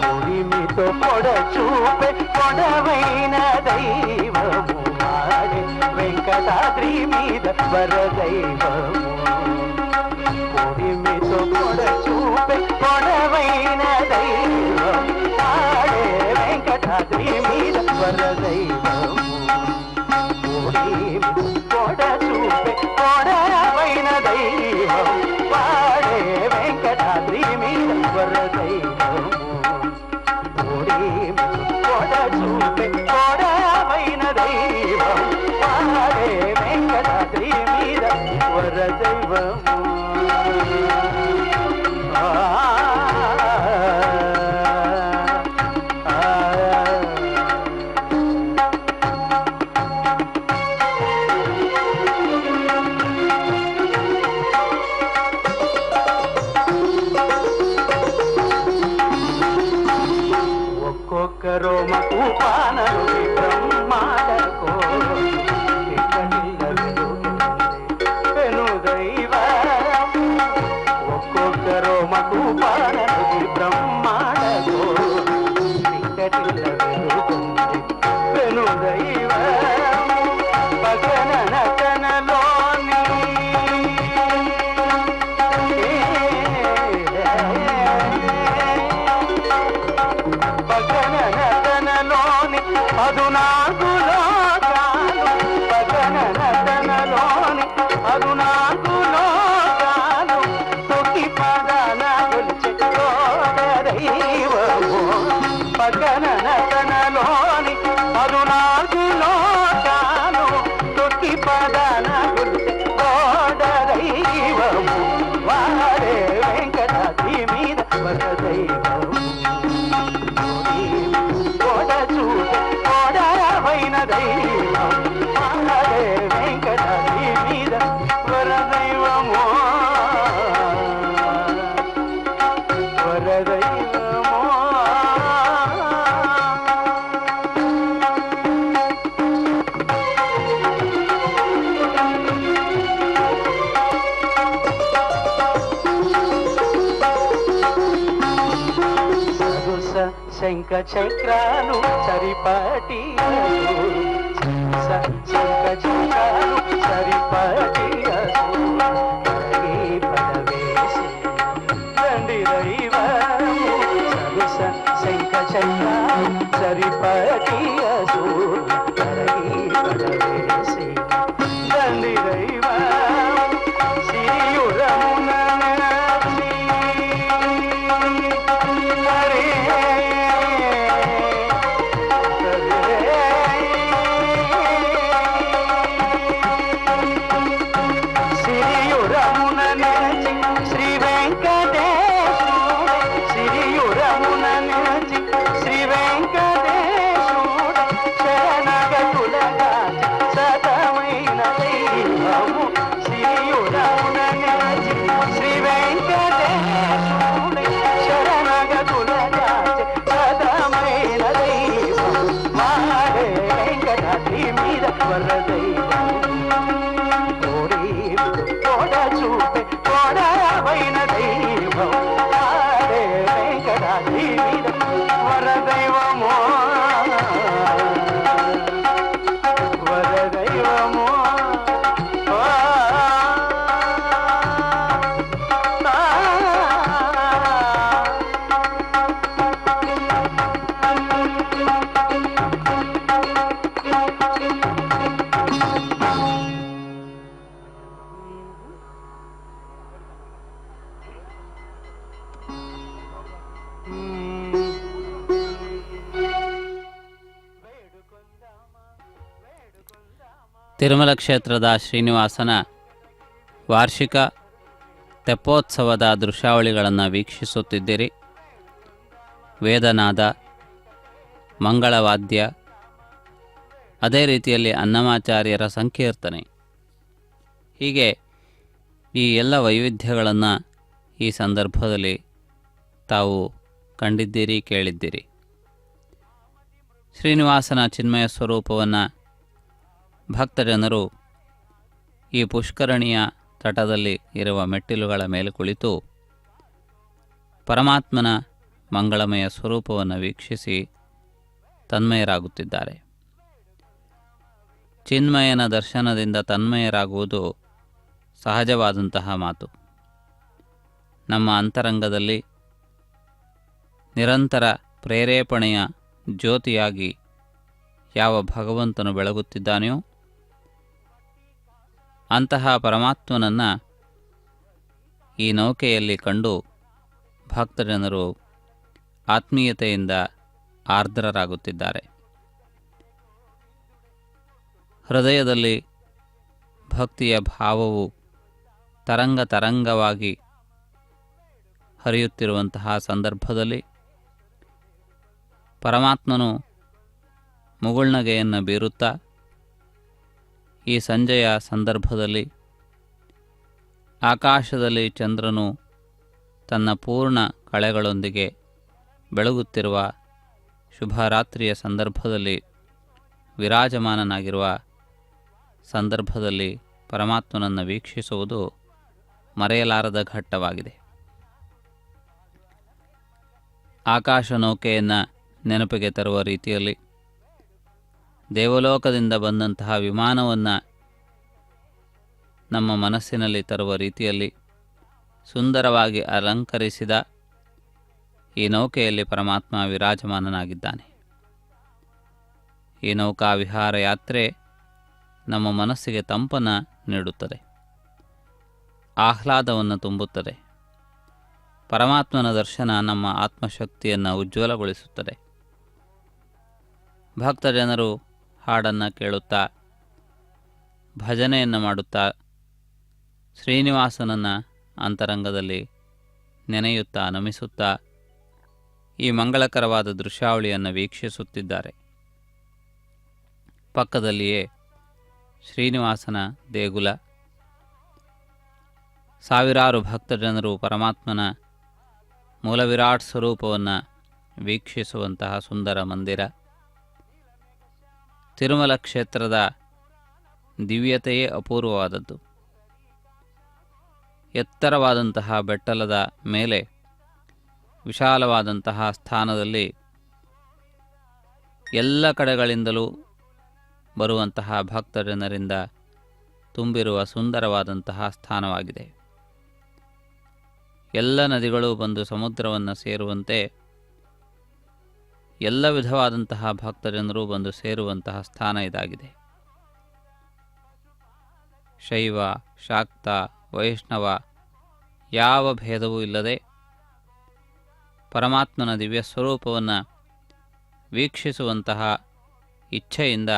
ఉడిమితో పొడ చూపే పొడవైన దైవము వాడే వెంకటాద్రి మీద వరదైవము ఉడిమితో పొడ చూపే పొడవైన దైవం వాడే వెంకటాద్రి మీద వరదైవము ఉడిమితో పొడ చూపే పొడవైన దైవం వాడే వెంకటాద్రి మీద వరదైవము పొడ చూపే పొడవైన దైవం వాడే వెంకటాద్రి మీద వరదైవము ఒక్కొక్కరో మకు పానను బ్రహ్మాడకో పెను దైవ ఒక్కొక్కరో మకు పానను బ్రహ్మాడకో వెంకటిల్ల వెలుగుంది పెను దైవ పగన నటనలోని పగన నటనలోని అదునాగులో కాను పగన నటనలోని అదునాగులో కాను తొక్కి పదన కొలిచె దైవము పగన నటనలోని అదునాగులో కాను తొక్కి పదన కొలిచె దైవము వాడే వెంకటాద్రి మీద వరదైవము పొడవైన దైవం వాడే వెంకటాద్రి మీద వరదైవము వరదైవము శంఖ చక్రాలు సరిపాటి శంఖ చక్రాలు సరిపాటి పడవేసి దండి దైవము శంఖ చక్రాలు సరిపాటి పడవేసి దండి దైవము సిరియురమున ತಿರುಮಲ ಕ್ಷೇತ್ರದ ಶ್ರೀನಿವಾಸನ ವಾರ್ಷಿಕ ತೆಪ್ಪೋತ್ಸವದ ದೃಶ್ಯಾವಳಿಗಳನ್ನು ವೀಕ್ಷಿಸುತ್ತಿದ್ದೀರಿ. ವೇದನಾದ, ಮಂಗಳವಾದ್ಯ, ಅದೇ ರೀತಿಯಲ್ಲಿ ಅನ್ನಮಾಚಾರ್ಯರ ಸಂಕೀರ್ತನೆ, ಹೀಗೆ ಈ ಎಲ್ಲ ವೈವಿಧ್ಯಗಳನ್ನು ಈ ಸಂದರ್ಭದಲ್ಲಿ ತಾವು ಕಂಡಿದ್ದೀರಿ, ಕೇಳಿದ್ದೀರಿ. ಶ್ರೀನಿವಾಸನ ಚಿನ್ಮಯ ಸ್ವರೂಪವನ್ನು ಭಕ್ತಜನರು ಈ ಪುಷ್ಕರಣಿಯ ತಟದಲ್ಲಿ ಇರುವ ಮೆಟ್ಟಿಲುಗಳ ಮೇಲೆ ಕುಳಿತು ಪರಮಾತ್ಮನ ಮಂಗಳಮಯ ಸ್ವರೂಪವನ್ನು ವೀಕ್ಷಿಸಿ ತನ್ಮಯರಾಗುತ್ತಿದ್ದಾರೆ. ಚಿನ್ಮಯನ ದರ್ಶನದಿಂದ ತನ್ಮಯರಾಗುವುದು ಸಹಜವಾದಂತಹ ಮಾತು. ನಮ್ಮ ಅಂತರಂಗದಲ್ಲಿ ನಿರಂತರ ಪ್ರೇರೇಪಣೆಯ ಜ್ಯೋತಿಯಾಗಿ ಯಾವ ಭಗವಂತನು ಬೆಳಗುತ್ತಿದ್ದಾನೆಯೋ ಅಂತಹ ಪರಮಾತ್ಮನನ್ನು ಈ ನೌಕೆಯಲ್ಲಿ ಕಂಡು ಭಕ್ತಜನರು ಆತ್ಮೀಯತೆಯಿಂದ ಆರ್ದ್ರರಾಗುತ್ತಿದ್ದಾರೆ. ಹೃದಯದಲ್ಲಿ ಭಕ್ತಿಯ ಭಾವವು ತರಂಗವಾಗಿ ಹರಿಯುತ್ತಿರುವಂತಹ ಸಂದರ್ಭದಲ್ಲಿ ಪರಮಾತ್ಮನು ಮುಗುಳ್ನಗೆಯನ್ನು ಬೀರುತ್ತಾ ಈ ಸಂಜೆಯ ಸಂದರ್ಭದಲ್ಲಿ ಆಕಾಶದಲ್ಲಿ ಚಂದ್ರನು ತನ್ನ ಪೂರ್ಣ ಕಳೆಗಳೊಂದಿಗೆ ಬೆಳಗುತ್ತಿರುವ ಶುಭರಾತ್ರಿಯ ಸಂದರ್ಭದಲ್ಲಿ ವಿರಾಜಮಾನನಾಗಿರುವ ಸಂದರ್ಭದಲ್ಲಿ ಪರಮಾತ್ಮನನ್ನು ವೀಕ್ಷಿಸುವುದು ಮರೆಯಲಾರದ ಘಟ್ಟವಾಗಿದೆ. ಆಕಾಶ ನೌಕೆಯನ್ನು ನೆನಪಿಗೆ ತರುವ ರೀತಿಯಲ್ಲಿ, ದೇವಲೋಕದಿಂದ ಬಂದಂತಹ ವಿಮಾನವನ್ನು ನಮ್ಮ ಮನಸ್ಸಿನಲ್ಲಿ ತರುವ ರೀತಿಯಲ್ಲಿ ಸುಂದರವಾಗಿ ಅಲಂಕರಿಸಿದ ಈ ನೌಕೆಯಲ್ಲಿ ಪರಮಾತ್ಮ ವಿರಾಜಮಾನನಾಗಿದ್ದಾನೆ. ಈ ನೌಕಾ ವಿಹಾರ ಯಾತ್ರೆ ನಮ್ಮ ಮನಸ್ಸಿಗೆ ತಂಪನ್ನು ನೀಡುತ್ತದೆ, ಆಹ್ಲಾದವನ್ನು ತುಂಬುತ್ತದೆ. ಪರಮಾತ್ಮನ ದರ್ಶನ ನಮ್ಮ ಆತ್ಮಶಕ್ತಿಯನ್ನು ಉಜ್ವಲಗೊಳಿಸುತ್ತದೆ. ಭಕ್ತಜನರು ಹಾಡನ್ನು ಕೇಳುತ್ತಾ, ಭಜನೆಯನ್ನು ಮಾಡುತ್ತಾ, ಶ್ರೀನಿವಾಸನನ್ನು ಅಂತರಂಗದಲ್ಲಿ ನೆನೆಯುತ್ತಾ ನಮಿಸುತ್ತಾ ಈ ಮಂಗಳಕರವಾದ ದೃಶ್ಯಾವಳಿಯನ್ನು ವೀಕ್ಷಿಸುತ್ತಿದ್ದಾರೆ. ಪಕ್ಕದಲ್ಲಿಯೇ ಶ್ರೀನಿವಾಸನ ದೇಗುಲ, ಸಾವಿರಾರು ಭಕ್ತಜನರು ಪರಮಾತ್ಮನ ಮೂಲವಿರಾಟ್ ಸ್ವರೂಪವನ್ನು ವೀಕ್ಷಿಸುವಂತಹ ಸುಂದರ ಮಂದಿರ. ತಿರುಮಲ ಕ್ಷೇತ್ರದ ದಿವ್ಯತೆಯೇ ಅಪೂರ್ವವಾದದ್ದು. ಎತ್ತರವಾದಂತಹ ಬೆಟ್ಟಲದ ಮೇಲೆ ವಿಶಾಲವಾದಂತಹ ಸ್ಥಾನದಲ್ಲಿ ಎಲ್ಲ ಕಡೆಗಳಿಂದಲೂ ಬರುವಂತಹ ಭಕ್ತಜನರಿಂದ ತುಂಬಿರುವ ಸುಂದರವಾದಂತಹ ಸ್ಥಾನವಾಗಿದೆ. ಎಲ್ಲ ನದಿಗಳು ಬಂದು ಸಮುದ್ರವನ್ನು ಸೇರುವಂತೆ ಎಲ್ಲ ವಿಧವಾದಂತಹ ಭಕ್ತಜನರು ಬಂದು ಸೇರುವಂತಹ ಸ್ಥಾನ ಇದಾಗಿದೆ. ಶೈವ, ಶಾಕ್ತ, ವೈಷ್ಣವ ಯಾವ ಭೇದವೂ ಇಲ್ಲದೆ ಪರಮಾತ್ಮನ ದಿವ್ಯ ಸ್ವರೂಪವನ್ನು ವೀಕ್ಷಿಸುವಂತಹ ಇಚ್ಛೆಯಿಂದ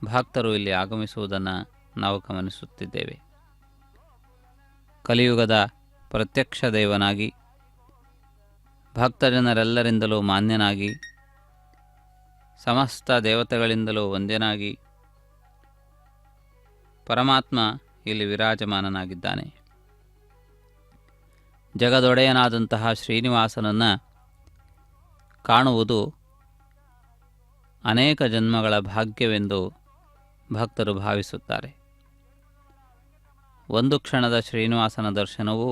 ಭಕ್ತರು ಇಲ್ಲಿ ಆಗಮಿಸುವುದನ್ನು ನಾವು ಗಮನಿಸುತ್ತಿದ್ದೇವೆ. ಕಲಿಯುಗದ ಪ್ರತ್ಯಕ್ಷ ದೇವನಾಗಿ ಭಕ್ತಜನರೆಲ್ಲರಿಂದಲೂ ಮಾನ್ಯನಾಗಿ ಸಮಸ್ತ ದೇವತೆಗಳಿಂದಲೂ ವಂದ್ಯನಾಗಿ ಪರಮಾತ್ಮ ಇಲ್ಲಿ ವಿರಾಜಮಾನನಾಗಿದ್ದಾನೆ. ಜಗದೊಡೆಯನಾದಂತಹ ಶ್ರೀನಿವಾಸನನ್ನು ಕಾಣುವುದು ಅನೇಕ ಜನ್ಮಗಳ ಭಾಗ್ಯವೆಂದು ಭಕ್ತರು ಭಾವಿಸುತ್ತಾರೆ. ಒಂದು ಕ್ಷಣದ ಶ್ರೀನಿವಾಸನ ದರ್ಶನವು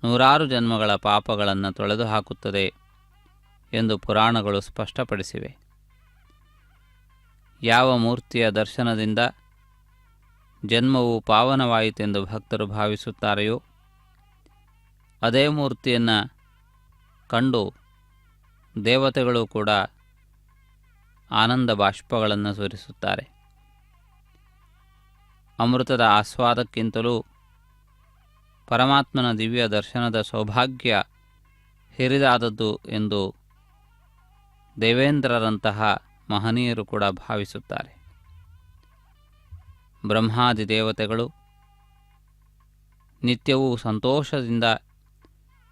ನೂರಾರು ಜನ್ಮಗಳ ಪಾಪಗಳನ್ನು ತೊಳೆದು ಹಾಕುತ್ತದೆ ಎಂದು ಪುರಾಣಗಳು ಸ್ಪಷ್ಟಪಡಿಸಿವೆ. ಯಾವ ಮೂರ್ತಿಯ ದರ್ಶನದಿಂದ ಜನ್ಮವು ಪಾವನವಾಯಿತೆಂದು ಭಕ್ತರು ಭಾವಿಸುತ್ತಾರೆಯೋ ಅದೇ ಮೂರ್ತಿಯನ್ನು ಕಂಡು ದೇವತೆಗಳು ಕೂಡ ಆನಂದ ಬಾಷ್ಪಗಳನ್ನು ಸುರಿಸುತ್ತಾರೆ. ಅಮೃತದ ಆಸ್ವಾದಕ್ಕಿಂತಲೂ ಪರಮಾತ್ಮನ ದಿವ್ಯ ದರ್ಶನದ ಸೌಭಾಗ್ಯ ಹಿರಿದಾದದ್ದು ಎಂದು ದೇವೇಂದ್ರರಂತಹ ಮಹನೀಯರು ಕೂಡ ಭಾವಿಸುತ್ತಾರೆ. ಬ್ರಹ್ಮಾದಿ ದೇವತೆಗಳು ನಿತ್ಯವೂ ಸಂತೋಷದಿಂದ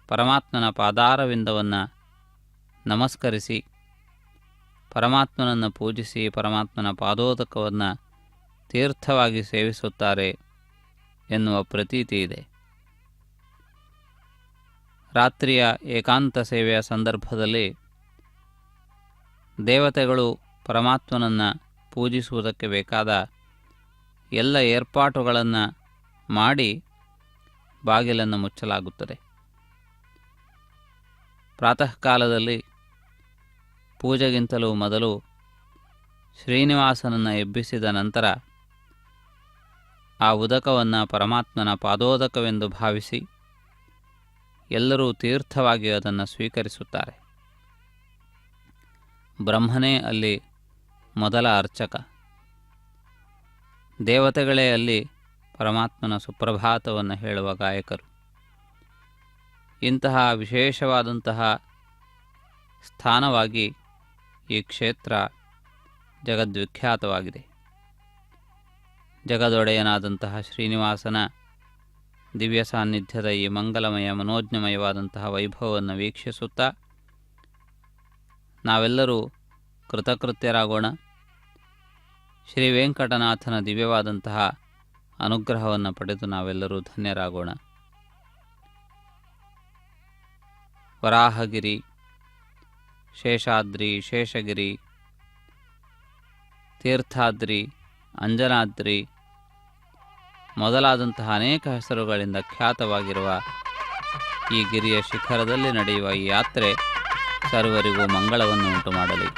ಪರಮಾತ್ಮನ ಪಾದಾರವಿಂದವನ್ನು ನಮಸ್ಕರಿಸಿ ಪರಮಾತ್ಮನನ್ನು ಪೂಜಿಸಿ ಪರಮಾತ್ಮನ ಪಾದೋದಕವನ್ನು ತೀರ್ಥವಾಗಿ ಸೇವಿಸುತ್ತಾರೆ ಎನ್ನುವ ಪ್ರತೀತಿ ಇದೆ. ರಾತ್ರಿಯ ಏಕಾಂತ ಸೇವೆಯ ಸಂದರ್ಭದಲ್ಲಿ ದೇವತೆಗಳು ಪರಮಾತ್ಮನನ್ನು ಪೂಜಿಸುವುದಕ್ಕೆ ಬೇಕಾದ ಎಲ್ಲ ಏರ್ಪಾಟುಗಳನ್ನು ಮಾಡಿ ಬಾಗಿಲನ್ನು ಮುಚ್ಚಲಾಗುತ್ತದೆ. ಪ್ರಾತಃ ಕಾಲದಲ್ಲಿ ಪೂಜೆಗಿಂತಲೂ ಮೊದಲು ಶ್ರೀನಿವಾಸನನ್ನು ಎಬ್ಬಿಸಿದ ನಂತರ ಆ ಉದಕವನ್ನು ಪರಮಾತ್ಮನ ಪಾದೋದಕವೆಂದು ಭಾವಿಸಿ ಎಲ್ಲರೂ ತೀರ್ಥವಾಗಿ ಅದನ್ನು ಸ್ವೀಕರಿಸುತ್ತಾರೆ. ಬ್ರಹ್ಮನೇ ಅಲ್ಲಿ ಮೊದಲ ಅರ್ಚಕ, ದೇವತೆಗಳೇ ಅಲ್ಲಿ ಪರಮಾತ್ಮನ ಸುಪ್ರಭಾತವನ್ನು ಹೇಳುವ ಗಾಯಕರು. ಇಂತಹ ವಿಶೇಷವಾದಂತಹ ಸ್ಥಾನವಾಗಿ ಈ ಕ್ಷೇತ್ರ ಜಗದ್ವಿಖ್ಯಾತವಾಗಿದೆ. ಜಗದೊಡೆಯನಾದಂತಹ ಶ್ರೀನಿವಾಸನ ದಿವ್ಯ ಸಾನ್ನಿಧ್ಯದ ಈ ಮಂಗಲಮಯ ಮನೋಜ್ಞಮಯವಾದಂತಹ ವೈಭವವನ್ನು ವೀಕ್ಷಿಸುತ್ತಾ ನಾವೆಲ್ಲರೂ ಕೃತಕೃತ್ಯರಾಗೋಣ. ಶ್ರೀ ವೆಂಕಟನಾಥನ ದಿವ್ಯವಾದಂತಹ ಅನುಗ್ರಹವನ್ನು ಪಡೆದು ನಾವೆಲ್ಲರೂ ಧನ್ಯರಾಗೋಣ. ವರಾಹಗಿರಿ, ಶೇಷಾದ್ರಿ, ಶೇಷಗಿರಿ, ತೀರ್ಥಾದ್ರಿ, ಅಂಜನಾದ್ರಿ ಮೊದಲಾದಂತಹ ಅನೇಕ ಹೆಸರುಗಳಿಂದ ಖ್ಯಾತವಾಗಿರುವ ಈ ಗಿರಿಯ ಶಿಖರದಲ್ಲಿ ನಡೆಯುವ ಈ ಯಾತ್ರೆ ಸರ್ವರಿಗೂ ಮಂಗಳವನ್ನು ಉಂಟು ಮಾಡಲಿ.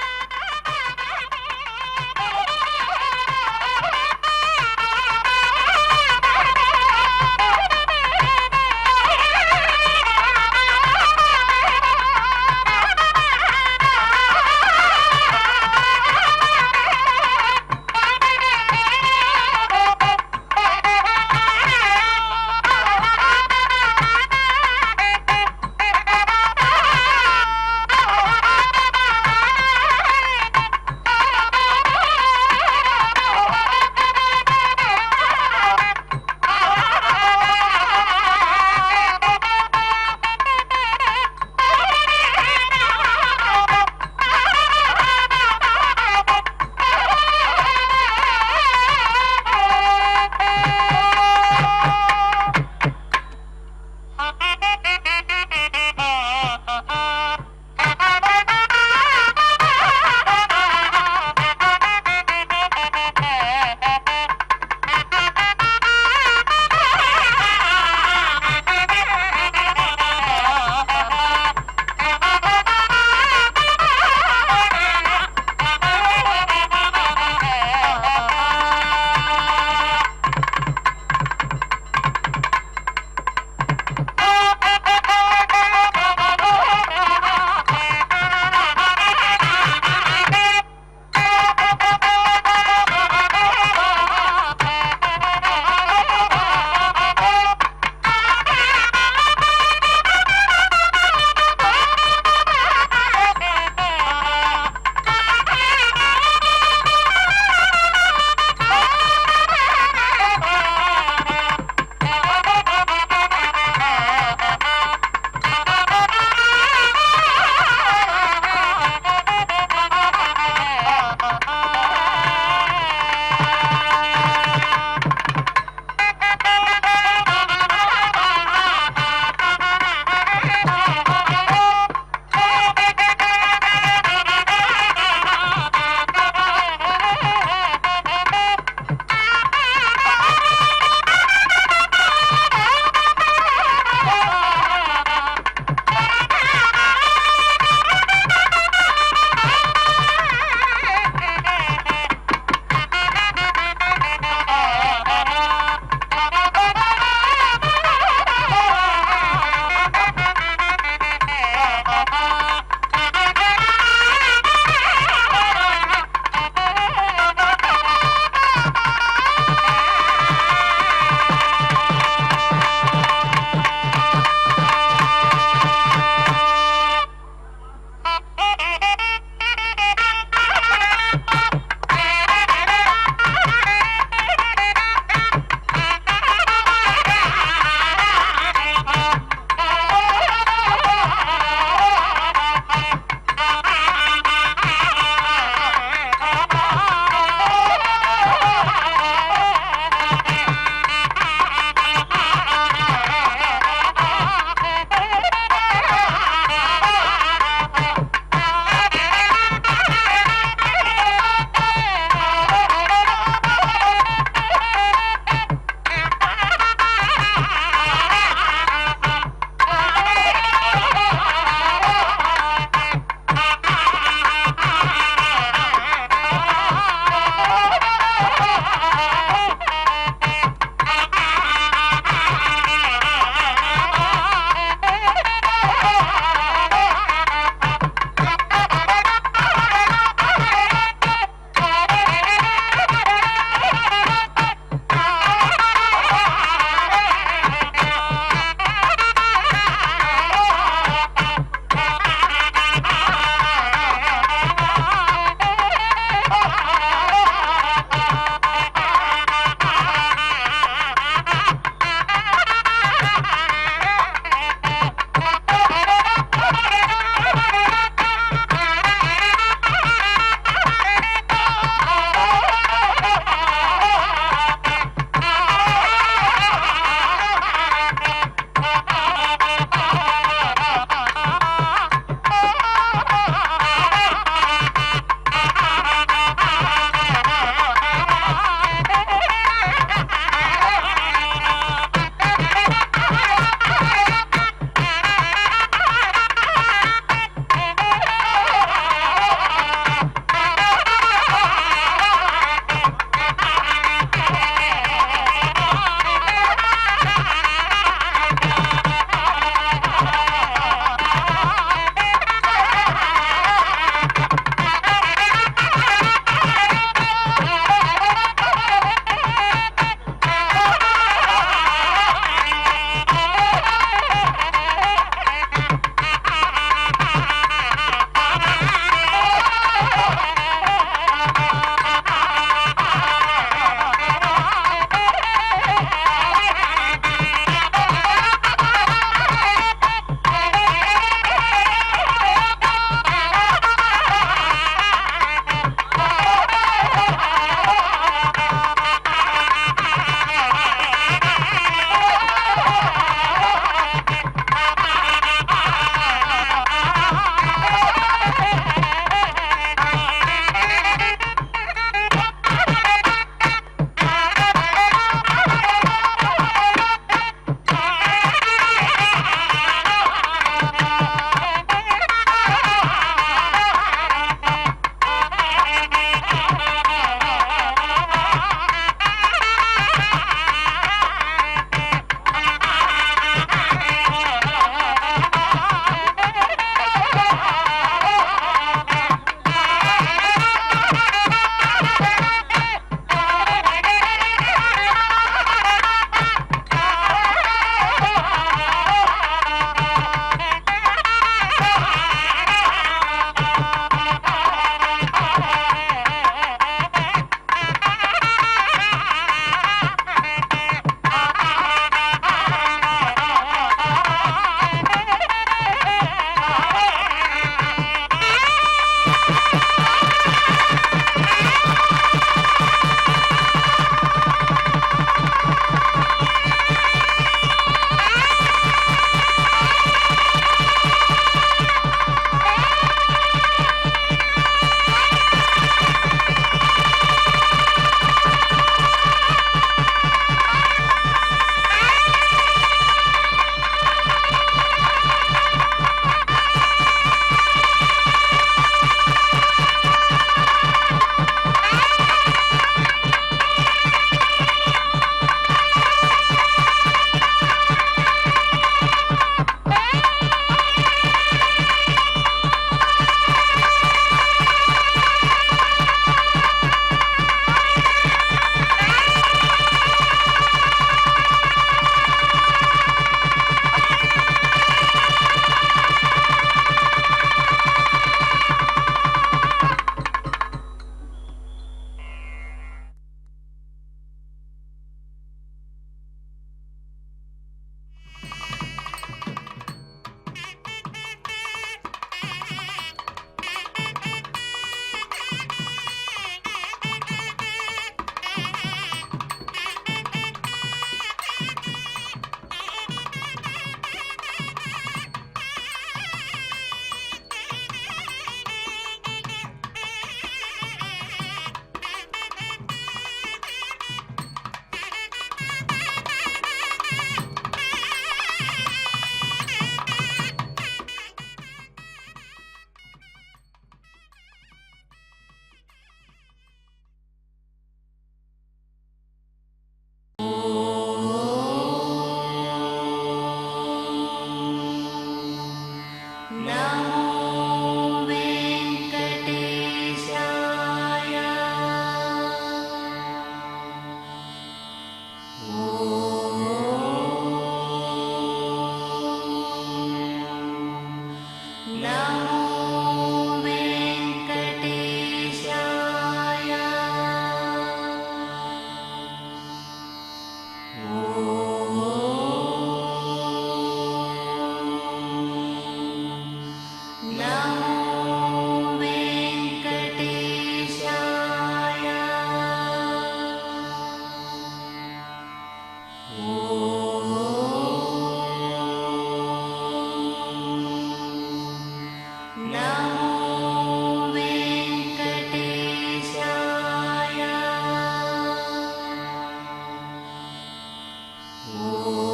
ಓಂ